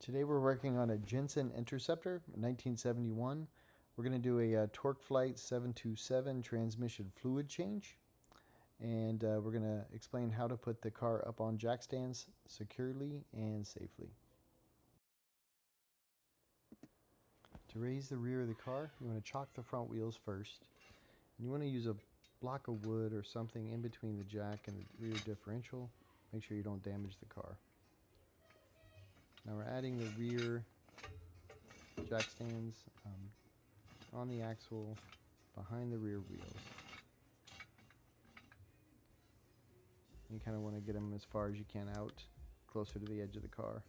Today we're working on a Jensen Interceptor, 1971. We're going to do a Torque Flight 727 transmission fluid change. And we're going to explain how to put the car up on jack stands securely and safely. To raise the rear of the car, you want to chock the front wheels first. And you want to use a block of wood or something in between the jack and the rear differential. Make sure you don't damage the car. Now we're adding the rear jack stands on the axle behind the rear wheels. You kind of want to get them as far as you can out, closer to the edge of the car.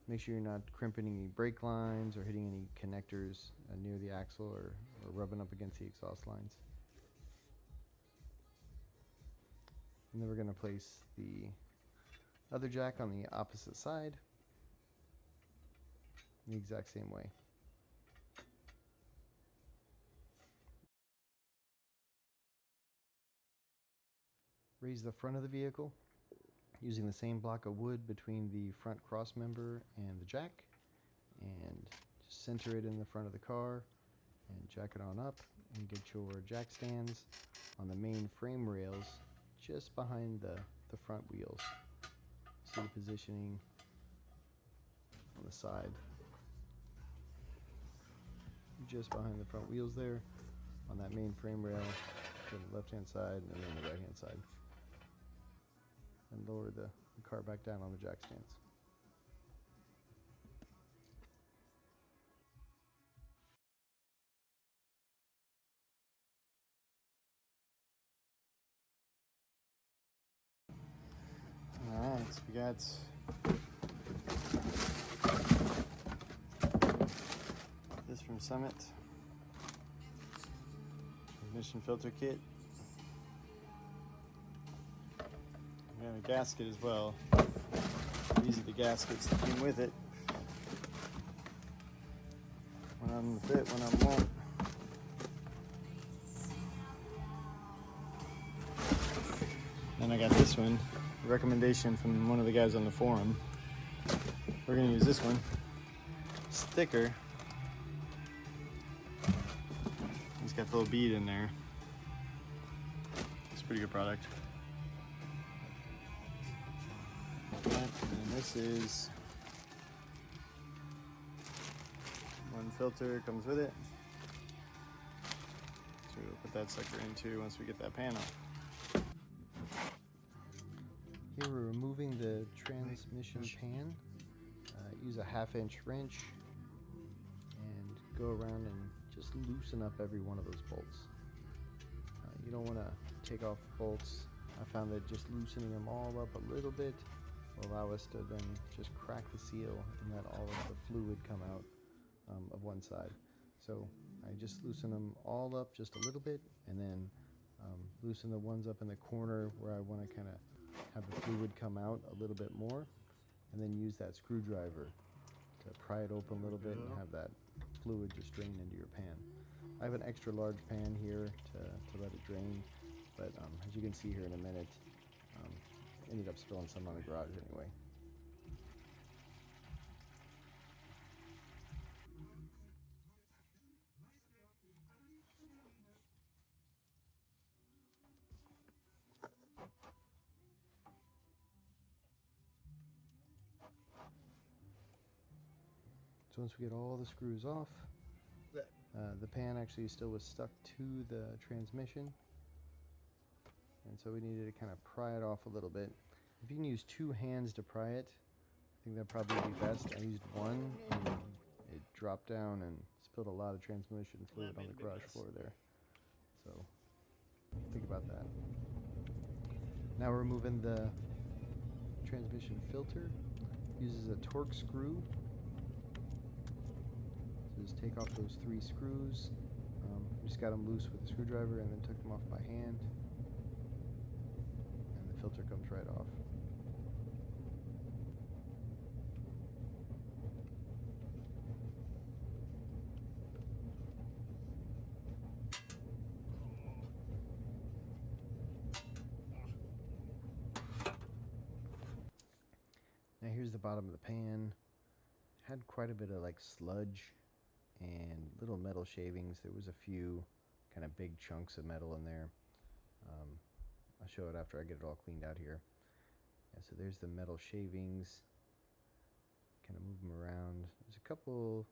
Make sure you're not crimping any brake lines or hitting any connectors near the axle or rubbing up against the exhaust lines. And then we're going to place the other jack on the opposite side the exact same way. Raise the front of the vehicle using the same block of wood between the front cross member and the jack, and just center it in the front of the car and jack it on up and get your jack stands on the main frame rails just behind the front wheels. See the positioning on the side, just behind the front wheels there on that main frame rail to the left hand side and then the right hand side. And lower the car back down on the jack stands. Alright, so we got this from Summit. Transmission filter kit. We have a gasket as well. These are the gaskets that came with it. One of them will fit, one of them won't. Then I got this one, a recommendation from one of the guys on the forum. We're going to use this one. It's thicker. It's got the little bead in there. It's a pretty good product. And this is one filter, comes with it. So we'll put that sucker in too once we get that pan off. Here we're removing the transmission pan. Use a 1/2-inch wrench and go around and just loosen up every one of those bolts. You don't want to take off the bolts. I found that just loosening them all up a little bit will allow us to then just crack the seal and let all of the fluid come out of one side. So I just loosen them all up just a little bit, and then loosen the ones up in the corner where I want to kind of have the fluid come out a little bit more, and then use that screwdriver to pry it open a little bit and have that fluid just drain into your pan. I have an extra large pan here to let it drain, but as you can see here in a minute, ended up spilling some on the garage anyway. So once we get all the screws off, the pan actually still was stuck to the transmission, and so we needed to kind of pry it off a little bit. If you can use two hands to pry it, I think that'd probably be best. I used one and it dropped down and spilled a lot of transmission fluid on the garage floor there. So think about that. Now we're removing the transmission filter. Uses a torque screw. So just take off those 3 screws. Just got them loose with a screwdriver and then took them off by hand. And the filter comes right off. Now here's the bottom of the pan. had quite a bit of like sludge and little metal shavings. There was a few kind of big chunks of metal in there. I'll show it after I get it all cleaned out here. Yeah, so there's the metal shavings. Kind of move them around. There's a couple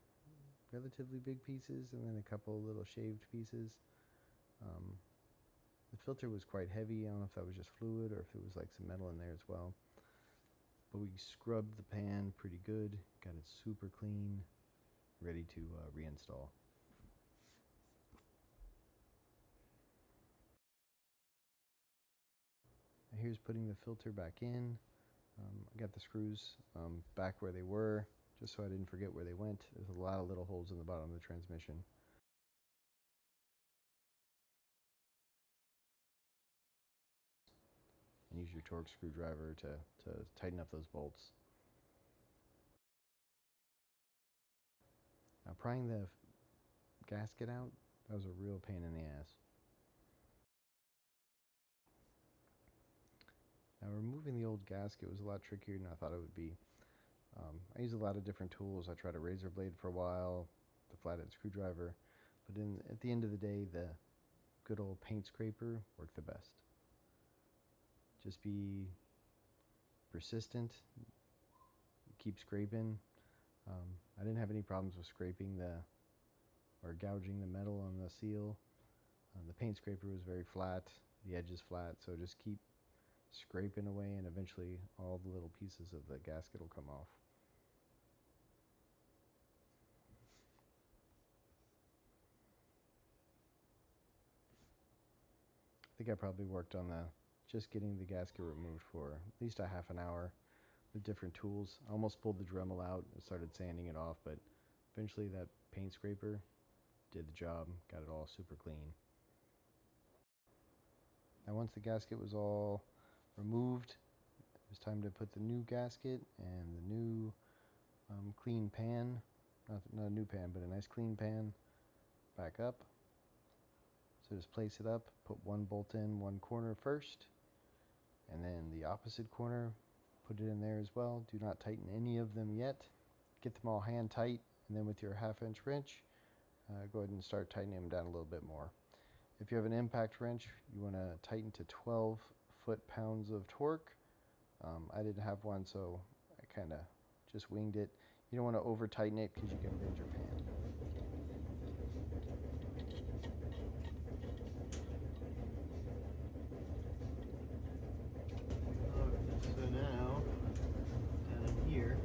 relatively big pieces and then a couple little shaved pieces. The filter was quite heavy. I don't know if that was just fluid or if it was like some metal in there as well. But we scrubbed the pan pretty good, got it super clean, ready to reinstall. Here's putting the filter back in. I got the screws back where they were, just so I didn't forget where they went. There's a lot of little holes in the bottom of the transmission. And use your torque screwdriver to tighten up those bolts. Now prying the gasket out, that was a real pain in the ass. Now removing the old gasket was a lot trickier than I thought it would be. I use a lot of different tools. I tried a razor blade for a while, the flathead screwdriver, but at the end of the day, the good old paint scraper worked the best. Just be persistent, keep scraping. I didn't have any problems with scraping or gouging the metal on the seal. The paint scraper was very flat, the edge is flat, so just keep scraping away and eventually all the little pieces of the gasket will come off. I think I probably worked on just getting the gasket removed for at least a half an hour with different tools. I almost pulled the Dremel out and started sanding it off, but eventually that paint scraper did the job, got it all super clean. Now once the gasket was all removed, it was time to put the new gasket and the new clean pan, not a new pan, but a nice clean pan back up. So just place it up, put one bolt in one corner first, and then the opposite corner, put it in there as well. Do not tighten any of them yet. Get them all hand tight, and then with your 1/2 inch wrench, go ahead and start tightening them down a little bit more. If you have an impact wrench, you want to tighten to 12 foot-pounds of torque. I didn't have one, so I kind of just winged it. You don't want to over tighten it because you can bend your pan. So now, down in here,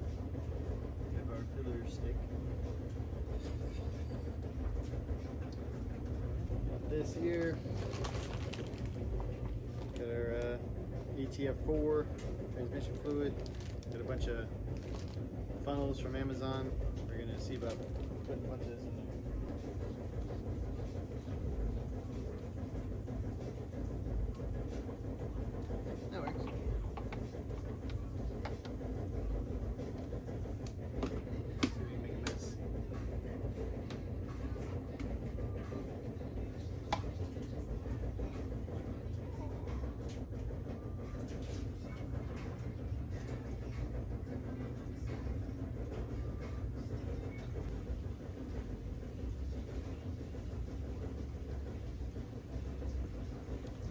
we have our filler stick. Got this here. Got our ETF4 transmission fluid. Got a bunch of funnels from Amazon. We're gonna see about putting a bunch of this in there. That works. So we make a mess.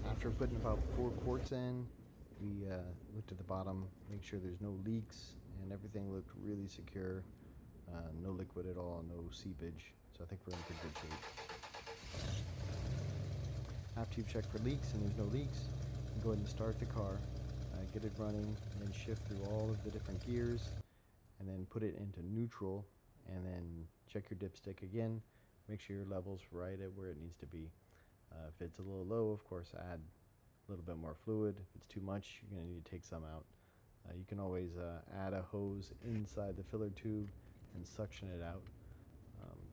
After putting about 4 quarts in, we looked at the bottom, make sure there's no leaks, and everything looked really secure. No liquid at all, no seepage, so I think we're in pretty good shape. After you've checked for leaks and there's no leaks, you go ahead and start the car, get it running, and then shift through all of the different gears, and then put it into neutral, and then check your dipstick again, make sure your level's right at where it needs to be. If it's a little low, of course, add a little bit more fluid. If it's too much, you're going to need to take some out. You can always add a hose inside the filler tube and suction it out.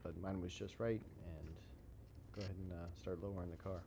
But mine was just right, and go ahead and start lowering the car.